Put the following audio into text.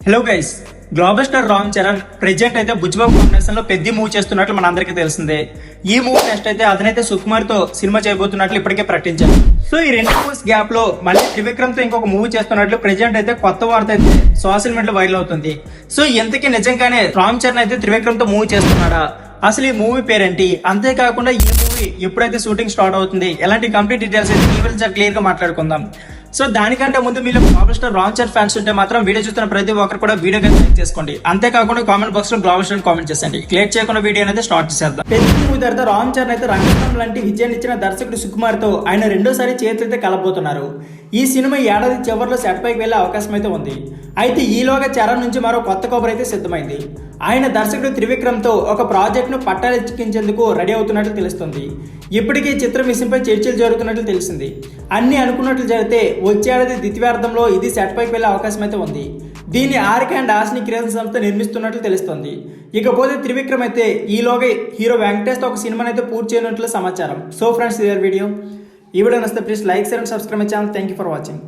Hello guys, global star Ram Charan present అయితే Bujjibabu combination లో పెద్ద మూవ్ చేస్తున్నట్లు మనందరికీ తెలిసిందే. ఈ మూవీ నెక్స్ట్ అయితే అదనైతే సుకుమార్ తో సినిమా చేయబోతున్నట్లు ఇప్పటికే ప్రకటించారు. సో ఈ రెండు మూవీస్ గ్యాప్ లో మళ్ళీ త్రివిక్రమ్ తో ఇంకొక మూవీ చేస్తున్నట్లు ప్రెజెంట్ అయితే కొత్త వార్త అయితే సోషల్ మీడియాలో వైరల్ అవుతుంది. సో ఇంతకీ నిజంగానే రామ్ చరణ్ అయితే త్రివిక్రమ్ తో మూవీ చేస్తున్నాడా, అసలు ఈ మూవీ పేరేంటి, అంతేకాకుండా ఈ మూవీ ఎప్పుడైతే షూటింగ్ స్టార్ట్ అవుతుంది, ఎలాంటి కంప్లీట్ డీటెయిల్స్ అయితే ఈ వీడియోలో క్లియర్ గా మాట్లాడుకుందాం. సో దానికంటే ముందు మీరు global star Ram Charan fans ఉంటే మాత్రం వీడియో చూస్తున్న ప్రతి ఒక్కరు కూడా వీడియో లైక్ చేసుకోండి. అంతేకాకుండా కామెంట్ బాక్స్ లో గ్లోబల్ స్టార్ కామెంట్ చేయండి. క్లియర్ చేయకుండా వీడియో అనేది స్టార్ట్ చేద్దాం. పెద్ద మూవీ తర్వాత రామ్ చరణ్ అయితే రంగస్థలం లాంటి విజయాన్ని ఇచ్చిన దర్శకుడు సుకుమార్ తో ఆయన రెండోసారి చేతులైతే కలబోతున్నారు. ఈ సినిమా ఏడాది చివరిలో సెట్ పైకి వెళ్లే అవకాశం అయితే ఉంది. అయితే ఈలోగా చరణ్ నుంచి మరో కొత్త కబురు అయితే సిద్ధమైంది. ఆయన దర్శకుడు త్రివిక్రమ్ తో ఒక ప్రాజెక్ట్ ను పట్టాలెక్కించేందుకు రెడీ అవుతున్నట్లు తెలుస్తుంది. ఇప్పటికీ చిత్రం విషయంపై చర్చలు జరుగుతున్నట్లు తెలిసింది. అన్ని అనుకున్నట్లు జరిగితే వచ్చే ఏడాది ద్వితీయార్థంలో ఇది సెట్ పైకి వెళ్లే అవకాశం అయితే ఉంది. దీన్ని ఆర్క్ అండ్ ఆస్ని క్రియేషన్ సంస్థ నిర్మిస్తున్నట్లు తెలుస్తుంది. ఇకపోతే త్రివిక్రమ్ అయితే ఈలోగా హీరో వెంకటేష్ తో ఒక సినిమాని అయితే పూర్తి చేయనున్నట్లు సమాచారం. సో ఫ్రెండ్స్, ఇదే వీడియో. ఈ వీడియో నచ్చితే please like, share and subscribe my channel. Thank you for watching.